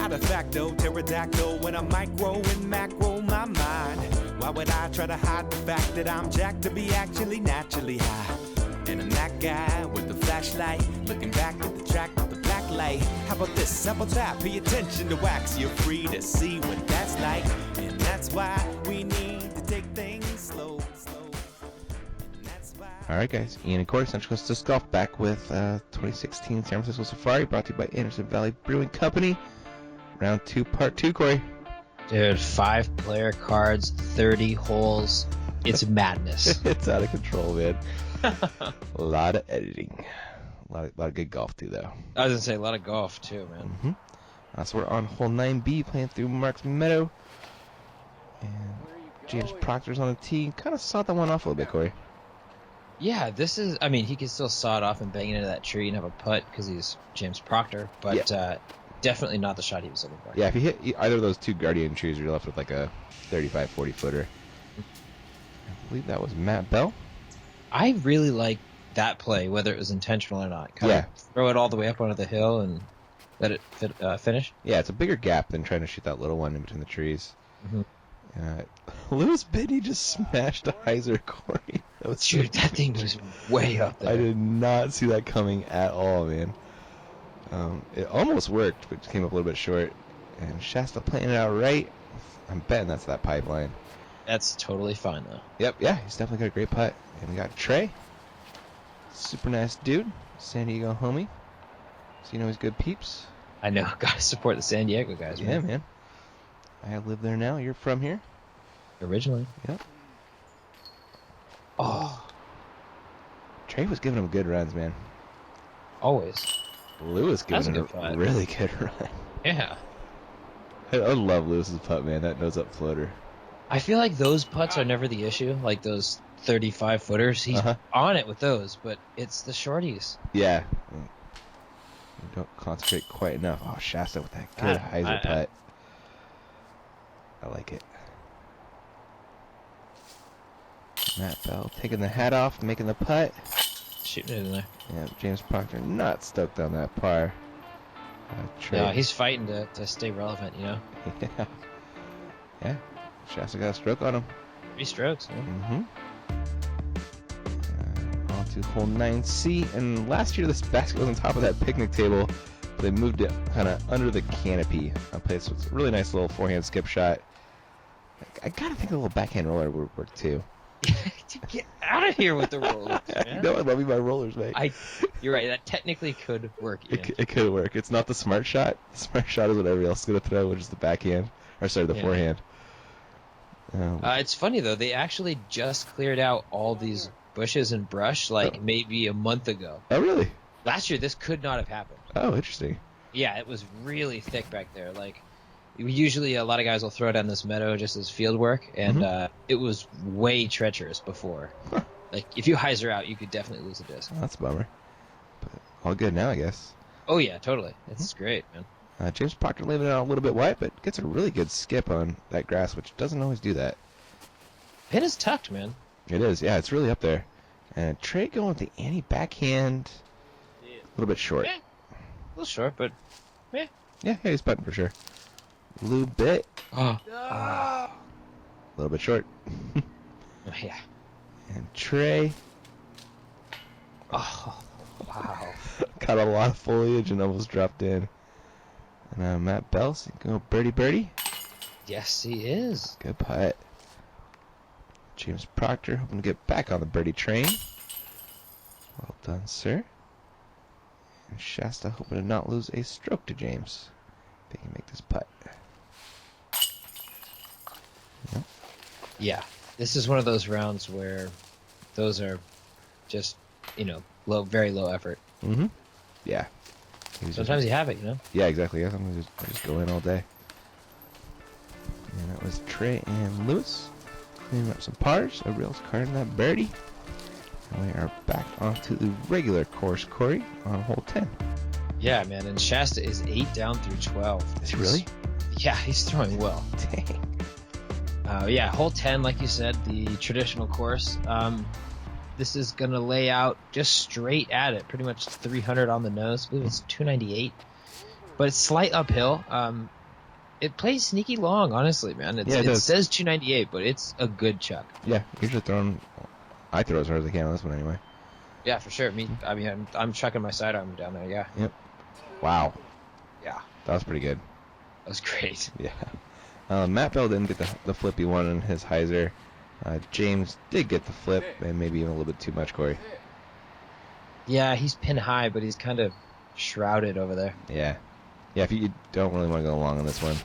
How de facto, pterodactyl when I'm micro and macro my mind. Why would I try to hide the fact that I'm jacked to be actually naturally high? And I'm that guy with the flashlight, looking back at the track with the black light. How about this, how about that? Pay attention to wax, you're free to see what that's like. And that's why we need to take things slow. All right, guys. Ian and Corey, Central Coast Disc Golf, back with 2016 San Francisco Safari, brought to you by Anderson Valley Brewing Company. Round 2, Part 2, Corey. Dude, 5-player cards, 30 holes. It's madness. It's out of control, man. A lot of editing. A lot of good golf, too, though. I was going to say, a lot of golf, too, man. Mm-hmm. So we're on hole 9B, playing through Marks Meadow. And James Proctor's on the tee. Kind of sawed that one off a little bit, Corey. Yeah, this is, I mean, he can still saw it off and bang it into that tree and have a putt because he's James Proctor, but definitely not the shot he was looking for. Yeah, if you hit either of those two Guardian trees, you're left with like a 35, 40 footer. I believe that was Matt Bell. I really like that play, whether it was intentional or not. Kind of throw it all the way up onto the hill and let it finish. Yeah, it's a bigger gap than trying to shoot that little one in between the trees. Mm-hmm. Lewis Bitney just smashed a hyzer, Corey. Dude, that thing was way up there. I did not see that coming at all, man. It almost worked, but came up a little bit short. And Shasta playing it out right. I'm betting that's that pipeline. That's totally fine, though. Yep, yeah, he's definitely got a great putt. And we got Trey. Super nice dude. San Diego homie. So you know he's good peeps. I know. Gotta support the San Diego guys, man. Yeah, man. I live there now. You're from here? Originally. Yep. Oh. Trey was giving him good runs, man. Always. Lewis giving him a really good run. Yeah. I love Lewis's putt, man. That nose up floater. I feel like those putts are never the issue. Like those 35 footers. He's on it with those, but it's the shorties. Yeah. You don't concentrate quite enough. Oh, Shasta with that good hyzer putt. I like it. Matt Bell taking the hat off, making the putt. Shooting it in there. Yeah, James Proctor not stoked on that par. No, he's fighting to stay relevant, you know? Yeah. Yeah. Shasta got a stroke on him. 3 strokes, yeah. On to hole 9C. And last year, this basket was on top of that picnic table. But they moved it kind of under the canopy. I played so it's a really nice little forehand skip shot. I gotta think a little backhand roller would work too. Get out of here with the rollers, man. No, I love you my rollers, mate. You're right. That technically could work. It could work. It's not the smart shot. The smart shot is what everybody else is going to throw, which is the backhand. Or, sorry, the forehand. It's funny, though. They actually just cleared out all these bushes and brush, maybe a month ago. Oh, really? Last year, this could not have happened. Oh, interesting. Yeah, it was really thick back there. Usually a lot of guys will throw down this meadow just as field work, and it was way treacherous before. Huh. If you hyzer out, you could definitely lose a disc. Oh, that's a bummer. But all good now, I guess. Oh, yeah, totally. It's great, man. James Proctor leaving it out a little bit wide, but gets a really good skip on that grass, which doesn't always do that. Pin is tucked, man. It is, yeah, it's really up there. And Trey going with the anti-backhand, a little bit short. Yeah, a little short, but yeah. Yeah, he's putting for sure. A little bit. A little bit short. Yeah. And Trey. Oh, wow. Got a lot of foliage and almost dropped in. And Matt Bell's going birdie. Yes, he is. Good putt. James Proctor hoping to get back on the birdie train. Well done, sir. And Shasta hoping to not lose a stroke to James. They can make this putt. Yep. Yeah, this is one of those rounds where those are just, very low effort. Mm-hmm. Yeah. Sometimes you have it, Yeah, exactly. Yeah, sometimes I just go in all day. And that was Trey and Lewis cleaning up some pars. Erle's carding that birdie. And we are back onto the regular course, Corey, on hole 10. Yeah, man, and Shasta is 8 down through 12. Is he really? Yeah, he's throwing well. Dang. Yeah, hole 10, like you said, the traditional course. This is going to lay out just straight at it, pretty much 300 on the nose. I believe it's 298. but it's slight uphill. It plays sneaky long, honestly, man. It It does. says 298, but it's a good chuck. Yeah, usually I throw as hard as I can on this one anyway. Yeah, for sure. I'm chucking my sidearm down there. Yeah. Yep. Wow. Yeah. That was pretty good. That was great. Yeah. Matt Bell didn't get the flip he wanted in his hyzer. James did get the flip, and maybe even a little bit too much, Corey. Yeah, he's pin high, but he's kind of shrouded over there. Yeah. Yeah, if you don't really want to go long on this one.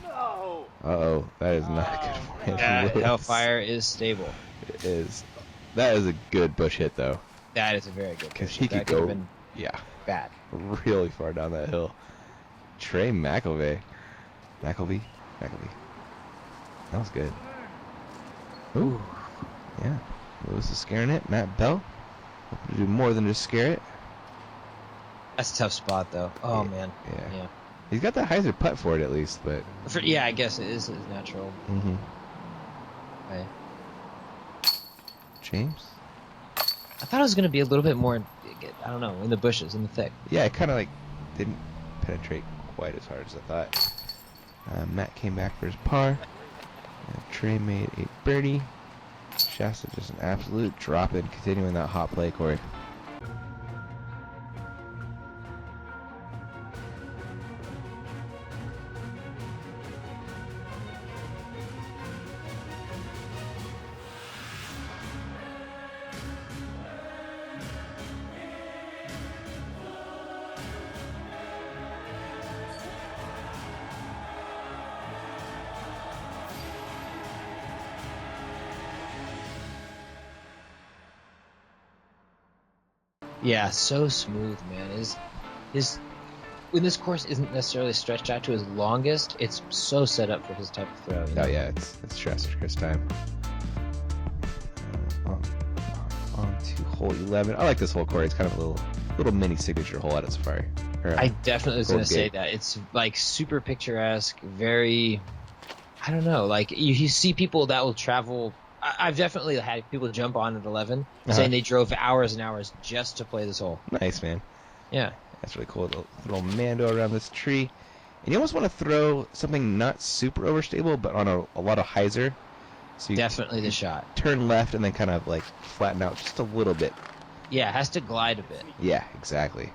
Uh-oh, that is not good for him. Yeah, Hellfire is stable. It is. That is a good bush hit, though. That is a very good Because push. he That could go, have been bad. really far down that hill. Trey McKelvey. McKelvey. That was good. Ooh. Yeah. Lewis is scaring it. Matt Bell. Hoping to do more than just scare it. That's a tough spot, though. Oh, Yeah, man. yeah. He's got that hyzer putt for it, at least, but... Yeah, I guess it is his natural. Mm-hmm. Way. James? I thought it was going to be a little bit more, I don't know, in the bushes, in the thick. Yeah, it kind of, didn't penetrate quite as hard as I thought. Matt came back for his par. Trey made a birdie. Shasta just an absolute drop-in, continuing that hot play, Corey. Yeah, so smooth, man. His when this course isn't necessarily stretched out to his longest, it's so set up for his type of throw. You know? Oh yeah, it's Shasta Criss time. On to hole 11. I like this hole, Corey. It's kind of a little mini signature hole at its Safari. I definitely was going to say gate. that. It's like super picturesque, very, I don't know, like you see people that will travel. I've definitely had people jump on at 11 saying they drove hours and hours just to play this hole. Nice, man. Yeah. That's really cool. Little Mando around this tree. And you almost want to throw something not super overstable, but on a lot of hyzer. So you Definitely the shot. turn left and then kind of flatten out just a little bit. Yeah, it has to glide a bit. Yeah, exactly.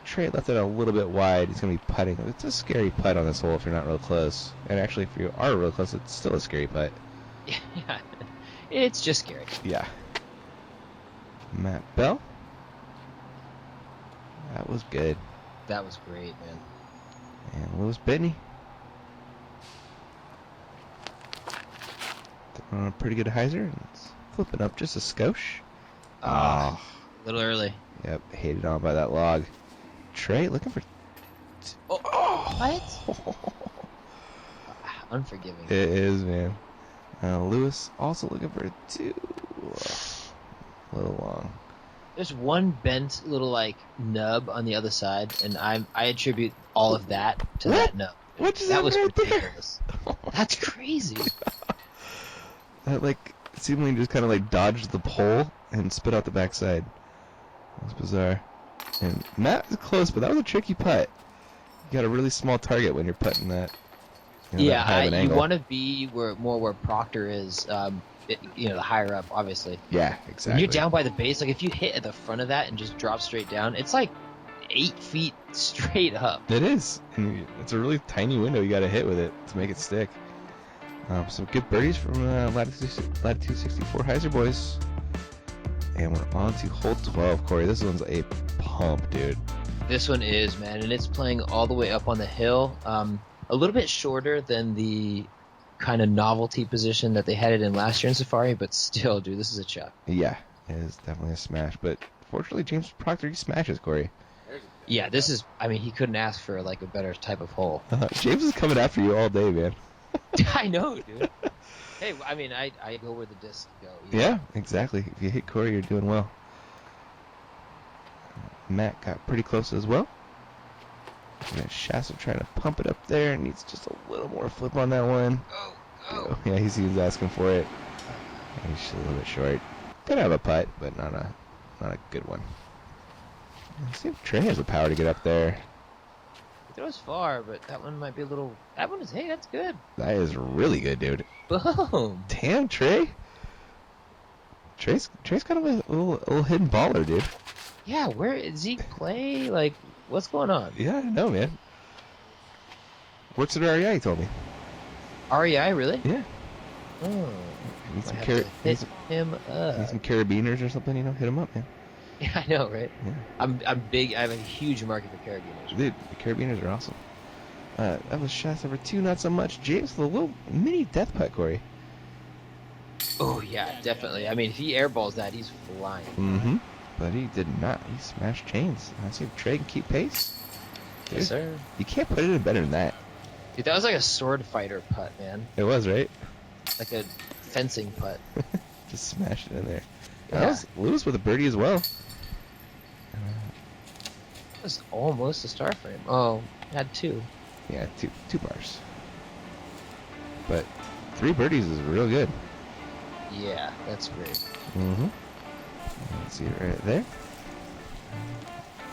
Trey left it a little bit wide. He's going to be putting. It's a scary putt on this hole if you're not real close. And actually, if you are real close, it's still a scary putt. Yeah, it's just scary. Yeah. Matt Bell. That was good. That was great, man. And Lewis Bitney. On a pretty good hyzer. And it's flipping up just a skosh. A little early. Yep, hated on by that log. Trey looking for... What? Unforgiving. It is, man. Lewis also looking for a 2. A little long. There's one bent little nub on the other side, and I attribute all of that to that nub. What just That was happened right ridiculous. That's crazy. That seemingly just kind of dodged the pole and spit out the backside. That was bizarre. And Matt was close, but that was a tricky putt. You got a really small target when you're putting that. That high of an You angle. want to be where Proctor is. The higher up, obviously. Yeah, exactly. When you're down by the base, if you hit at the front of that and just drop straight down, it's 8 feet straight up. It is. And it's a really tiny window you got to hit with it to make it stick. Some good birdies from Latitude 64 hyzer boys. And we're on to hole 12, Corey. This one's a pump, dude. This one is, man, and it's playing all the way up on the hill. A little bit shorter than the kind of novelty position that they had it in last year in Safari, but still, dude, this is a chuck. Yeah, it is definitely a smash. But fortunately, James Proctor, he smashes, Corey. Yeah, this is, he couldn't ask for a better type of hole. James is coming after you all day, man. I know, dude. Hey, I go where the discs go. Yeah, exactly. If you hit Corey, you're doing well. Matt got pretty close as well. And Shasta trying to pump it up there. Needs just a little more flip on that one. Oh. Yeah, he's asking for it. He's just a little bit short. Could have a putt, but not a good one. Let's see if Trey has the power to get up there. goes far, but that one might be a little. That one is. Hey, that's good. That is really good, dude. Boom. Damn, Trey. Trey's kind of a little hidden baller, dude. Yeah, where is Zeke play? Like, what's going on? Yeah, I know, man. Works at REI, he told me. REI, really? Yeah. Oh. Need some, Might have to hit him need up. some carabiners or something, hit him up, man. Yeah, I know, right? Yeah. I'm big. I have a huge market for carabiners. Dude, the carabiners are awesome. That was shot number 2, not so much. James, the little mini death putt, Corey. Oh yeah, definitely. I mean, if he airballs that, he's flying. Mm-hmm. But he did not. He smashed chains. I see if Trey can keep pace. Dude, Yes, sir. you can't put it in better than that. Dude, that was like a sword fighter putt, man. It was, right? Like a fencing putt. Just smashed it in there. Yeah. That was Lewis with a birdie as well. That was almost a star frame. Oh, had 2. Yeah, two bars. But 3 birdies is real good. Yeah, that's great. Mm-hmm. Let's see it right there.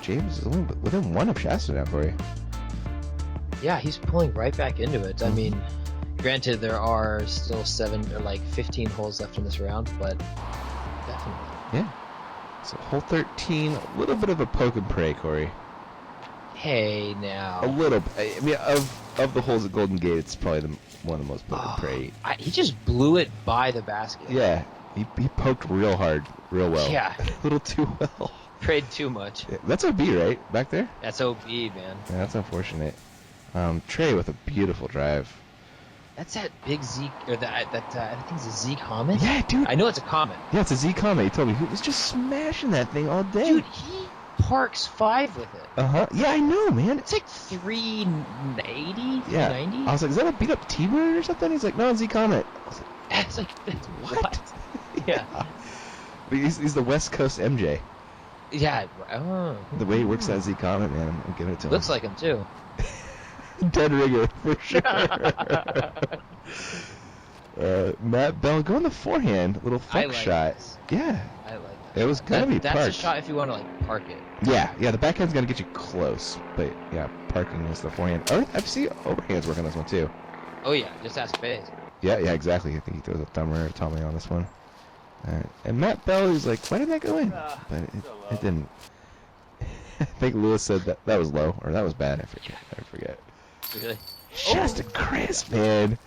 James is only within 1 of Shasta now for you. Yeah, he's pulling right back into it. I mean, granted, there are still 7 or like 15 holes left in this round, but definitely. Yeah. So hole 13, a little bit of a poke and pray, Corey. Hey, now. A little. I mean, of the holes at Golden Gate, it's probably one of the most poke and pray. He just blew it by the basket. Yeah, he poked real hard, real well. Yeah. A little too well. Prayed too much. Yeah, that's OB, right? Back there? That's OB, man. Yeah, that's unfortunate. Trey with a beautiful drive. That's that big Zeke, or I think it's a Zeke Comet? Yeah, dude. I know it's a Comet. Yeah, it's a Z Comet. He told me he was just smashing that thing all day. Dude, he parks 5 with it. Uh-huh. Yeah, I know, man. It's like 380, Yeah. 390. I was like, is that a beat up T-Bird or something? He's like, no, Z Comet. I was like, That's like, that's what? Yeah. But he's the West Coast MJ. Yeah. Oh. The way he works that Z Comet, man, I'm giving it to him. Looks like him too. Dead ringer, for sure. Matt Bell going the forehand, little I flex like shot. this. Yeah, I like that. it was gonna be That's parked. a shot if you want to like park it. Yeah, the backhand's gonna get you close, but yeah, parking is the forehand. Oh, I've seen overhands work on this one too. Oh yeah, just ask Faze. Yeah, exactly. I think he throws a thumber or Tommy on this one. And Matt Bell, he's like, why didn't that go in? But it didn't. I think Lewis said that was low, or that was bad. I forget. Really? Shasta Criss, man.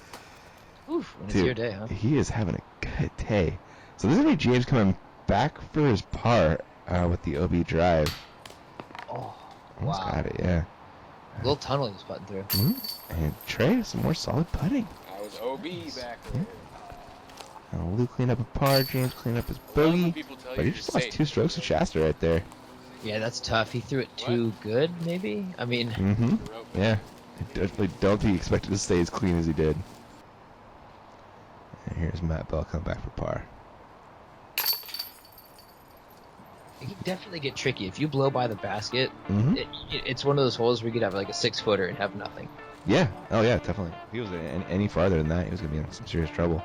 Oof, when it's Dude, your day, huh? he is having a good day. So this is going to be James coming back for his par with the OB drive. Oh, Almost wow. got it, yeah. A little tunnel he was putting through. And Trey, some more solid putting. I was OB back there. Lou cleaned up a par, James cleaned up his bogey. People tell But you he just to lost say 2 strokes to Shasta right there. Yeah, that's tough. He threw it too good, maybe? I mean, Mm-hmm. Yeah. I definitely don't think he expected to stay as clean as he did. And here's Matt Bell coming back for par. it can definitely get tricky. If you blow by the basket, Mm-hmm. it's one of those holes where you could have like a 6-footer and have nothing. Yeah. Oh, yeah, definitely. If he was any farther than that, he was going to be in some serious trouble.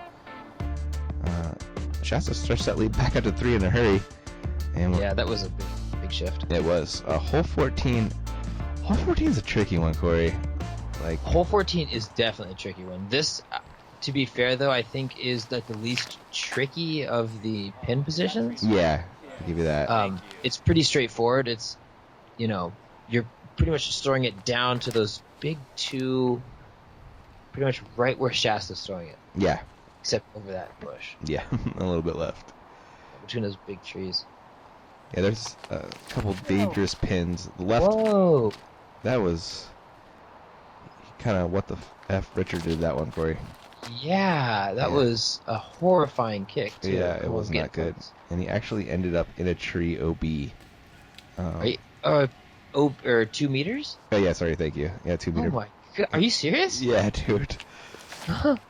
Shasta stretched that lead back out to 3 in a hurry. And Yeah, that was a big shift. it was. Hole 14. Hole 14 is a tricky one, Corey. Like, Hole 14 is definitely a tricky one. This, to be fair though, I think is like the least tricky of the pin positions. yeah, I'll give you that. It's pretty straightforward. It's, you're pretty much just throwing it down to those big 2, pretty much right where Shasta's throwing it, Yeah. except over that bush Yeah, a little bit left. between those big trees. Yeah, there's a couple dangerous pins. The left, Whoa! that was kind of what the F Richard did that one, Corey. Yeah, that Yeah. was a horrifying kick too. Yeah, it was Getting not good. close. And he actually ended up in a tree OB. Are you, or 2 meters? Oh, yeah, sorry, thank you. Yeah, 2 meter. Oh my god, are you serious? Yeah, dude.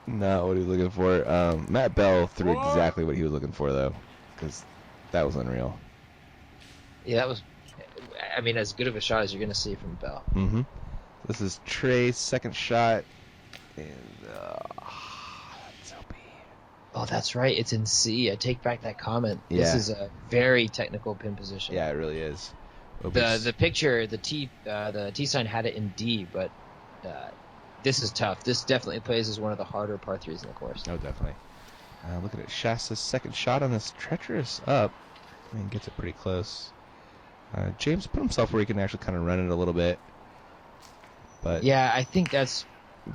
Not what he was looking for. Matt Bell threw exactly what he was looking for, though, because that was unreal. Yeah, that was. I mean, as good of a shot as you're gonna see from Bell. Mm-hmm. This is Trey's second shot, and that's OB. Oh, that's right. It's in C. I take back that comment. This Yeah. is a very technical pin position. Yeah, it really is. The picture, the T sign had it in D, but this is tough. This definitely plays as one of the harder par 3s in the course. Oh, definitely. Looking at Shasta's second shot on this treacherous up. I mean, gets it pretty close. James put himself where he can actually kind of run it a little bit. But yeah, I think that's,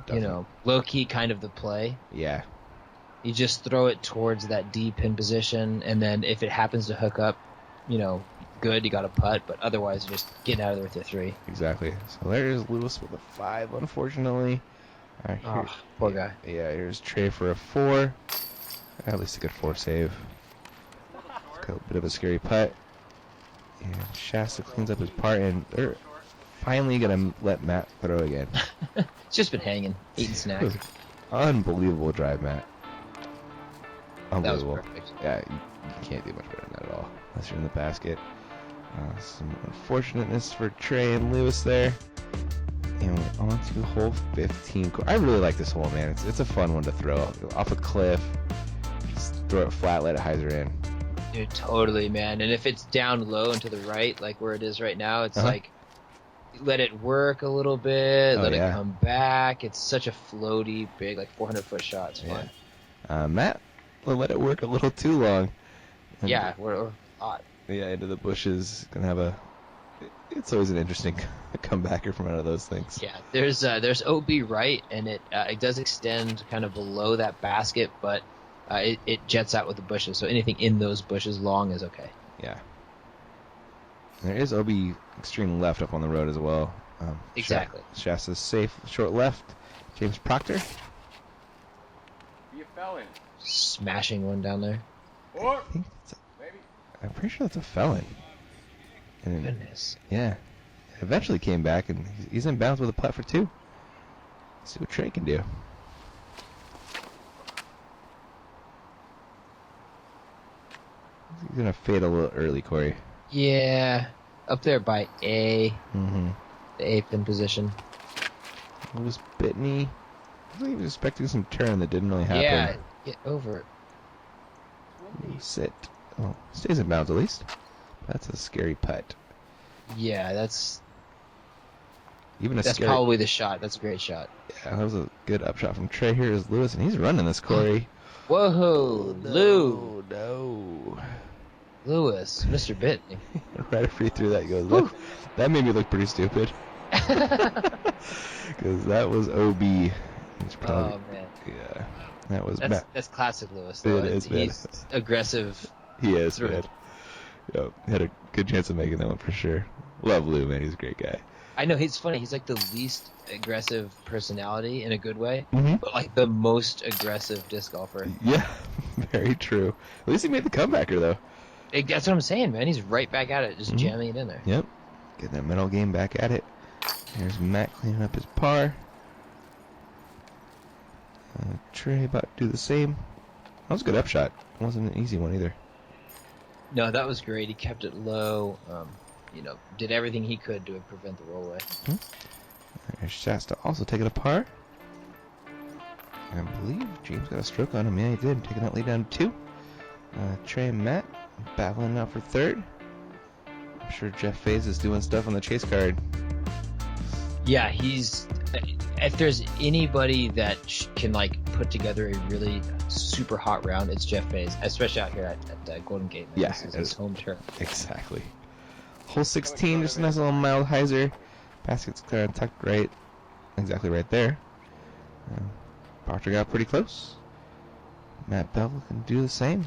definitely. low-key kind of the play. Yeah. You just throw it towards that D pin position, and then if it happens to hook up, good, you got a putt, but otherwise you're just getting out of there with your 3. Exactly. So there's Lewis with a 5, unfortunately. Poor guy. Yeah, here's Trey for a 4. At least a good 4 save. A bit of a scary putt. And Shasta cleans up his part, and they're finally going to let Matt throw again. It's just been hanging, eating snacks. Unbelievable drive, Matt. Unbelievable. That was perfect. Yeah, you can't do much better than that at all, unless you're in the basket. Some unfortunateness for Trey and Lewis there. And we're on to hole 15. I really like this hole, man. It's a fun one to throw off a cliff. Just throw it flat, let it hyzer in. Dude, totally, man. And if it's down low and to the right, like where it is right now, it's like, let it work a little bit, let it come back. It's such a floaty, big, like 400-foot shot. It's fun. Matt, we'll let it work a little too long. And we're hot. Yeah, into the bushes. Gonna have it's always an interesting comebacker from out of those things. Yeah, there's OB right, and it does extend kind of below that basket, but it jets out with the bushes, so anything in those bushes long is okay. Yeah. There is OB extreme left up on the road as well. Exactly. Shasta's safe, short left. James Proctor. Be a felon. Smashing one down there. Or Maybe. I'm pretty sure that's a felon. And Goodness. yeah. Eventually came back, and he's in bounds with a putt for 2. Let's see what Trey can do. He's going to fade a little early, Corey. Yeah, up there by A, Mm-hmm. the A pin position. It was Bitney. I was expecting some turn that didn't really happen. Yeah, get over it. Sit. Oh, stays in bounds at least. That's a scary putt. Yeah, that's Scary... probably the shot. That's a great shot. Yeah, that was a good upshot from Trey. Here is Lewis, and he's running this, Corey. Whoa, Lou. No. Lewis, Mr. Bitney. Right after he threw that, he goes, that made me look pretty stupid. Because that was OB. He's probably, Oh, man. Yeah. That was That's classic Lewis, though. It is, man. He's aggressive. He is, through man. it. Yep. Had a good chance of making that one for sure. Love Lou, man. He's a great guy. I know, he's funny. He's like the least aggressive personality in a good way, Mm-hmm. but like the most aggressive disc golfer. Yeah, very true. At least he made the comebacker, though. That's what I'm saying, man. He's right back at it, just jamming it in there. Yep. Getting that mental game back at it. There's Matt cleaning up his par. Trey about to do the same. That was a good upshot. It wasn't an easy one either. No, that was great. He kept it low. Did everything he could to prevent the rollaway. There's Shasta also taking a par. I believe James got a stroke on him. Yeah, he did. Taking that lead down to 2. Trey and Matt battling out for 3rd. I'm sure Jeff Faze is doing stuff on the chase card. Yeah, if there's anybody that can put together a really super hot round, it's Jeff Faze, especially out here at Golden Gate. Man. Yeah, This is his home turf. Exactly. Hole 16, just a nice little mild hyzer. Basket's clear and tucked right, exactly right there. Proctor got pretty close. Matt Bell can do the same.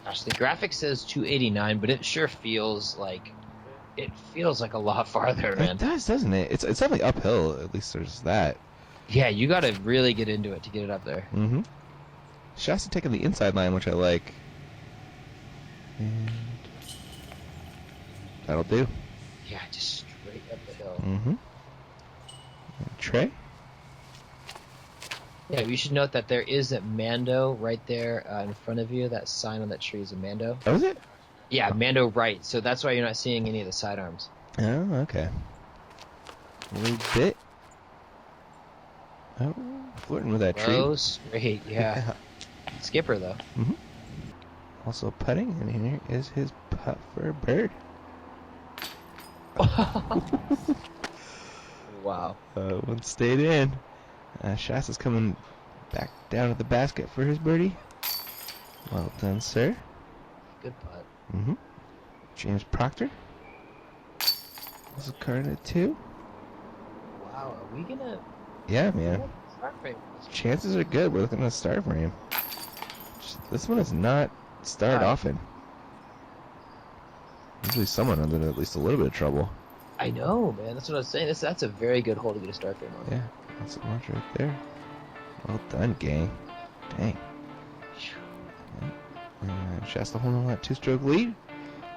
Gosh, the graphic says 289, but it sure feels like a lot farther, man. It does, doesn't it? It's definitely uphill. At least there's that. Yeah, you got to really get into it to get it up there. Mm-hmm. Shasta taking the inside line, which I like. And that'll do. Yeah, just straight up the hill. Mm-hmm. Trey? Yeah, you should note that there is a Mando right there in front of you. That sign on that tree is a Mando. Oh, is it? Yeah, Mando right. So that's why you're not seeing any of the sidearms. Oh, okay. A little bit. Oh, flirting with that tree. Oh, straight, yeah. Skipper, though. Mm-hmm. Also putting, and here is his putt for a bird. Wow. One stayed in. Shasta's coming back down to the basket for his birdie. Well done, sir. Good putt. Mm-hmm. James Proctor. This is card at 2. Wow, are we gonna Yeah, man. start frame? Chances are good. We're looking at start frame. This one is not starred often. Usually someone under at least a little bit of trouble. I know, man. That's what I was saying. That's a very good hole to get a start frame on. Yeah, that's a launch right there. Well done, gang. Dang. And Shasta holding on that 2-stroke lead.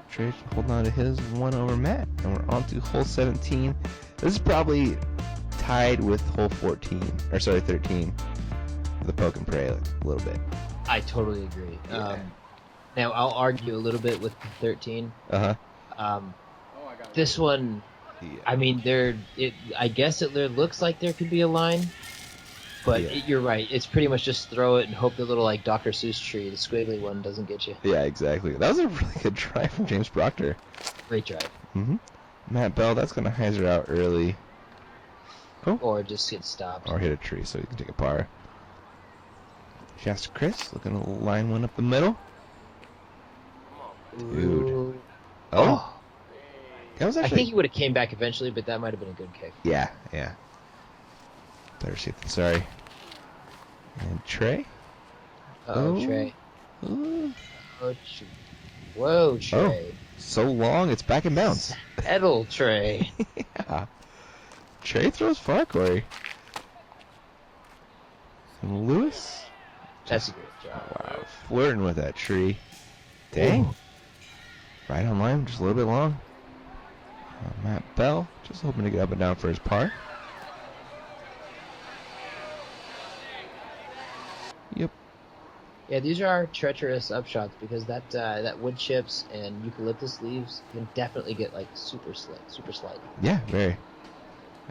Trey holding on to his 1 over Matt. And we're on to hole 17. This is probably tied with hole 13. Or sorry, 13. The poke and pray a little bit. I totally agree. Yeah. Now, I'll argue a little bit with 13. Uh-huh. This one, Yeah. I mean, I guess there looks like there could be a line. But Yeah. you're right. It's pretty much just throw it and hope the little like Dr. Seuss tree, the squiggly one, doesn't get you. Yeah, exactly. That was a really good try from James Proctor. Great drive. Mm-hmm. Matt Bell, that's going to hyzer out early. Oh. Or just get stopped. Or hit a tree so you can take a par. Shasta Criss looking to line one up the middle. Dude. Ooh. Oh. That was I actually... think he would have came back eventually, but that might have been a good kick. Yeah, yeah. Better safe than sorry. And Trey? Uh-oh, Trey. Ooh. Whoa, Trey. So long, it's back in bounds. Edel, Trey. Yeah. Trey throws far, Corey. And Lewis? That's a great job. Wow, flirting with that tree. Dang. Ooh. Right on line, just a little bit long. Matt Bell, just hoping to get up and down for his par. Yep. Yeah, these are treacherous upshots because that wood chips and eucalyptus leaves can definitely get like super slight. Yeah, very.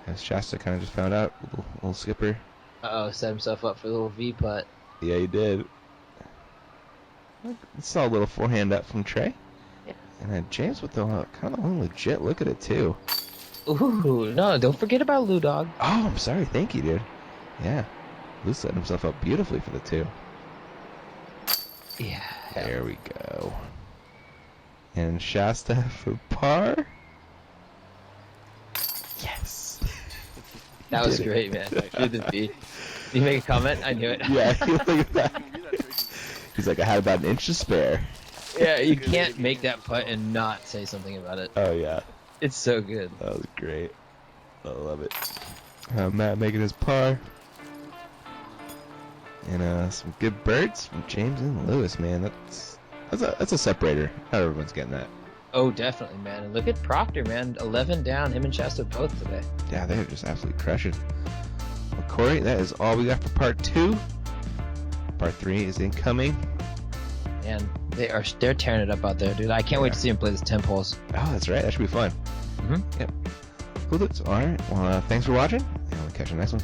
As Shasta kind of just found out, little skipper. Uh-oh, set himself up for a little V putt. Yeah, he did. Saw a little forehand up from Trey. Yeah. And then James with the kind of the only legit look at it too. Ooh, no, don't forget about Lou Dog. Oh, I'm sorry. Thank you, dude. Yeah. Lou set himself up beautifully for the 2. Yeah. There we go. And Shasta for par. Yes. That was Did it. great, man. Through the V. Did you make a comment? I knew it. Yeah, look at that. He's like, I had about an inch to spare. Yeah, you can't make that putt and not say something about it. Oh, yeah. It's so good. That was great. I love it. Matt making his par. And some good birds from James and Lewis, man. That's a separator. Not everyone's getting that. Oh, definitely, man. And look at Proctor, man. 11 down. Him and Shasta both today. Yeah, they're just absolutely crushing. Well, Corey, that is all we got for part 2. Part 3 is incoming. And they're tearing it up out there, dude. I can't wait to see him play this 10 holes. Oh, that's right. That should be fun. Mm-hmm. Yep. Cool. All right. Well, thanks for watching, and we'll catch you next one.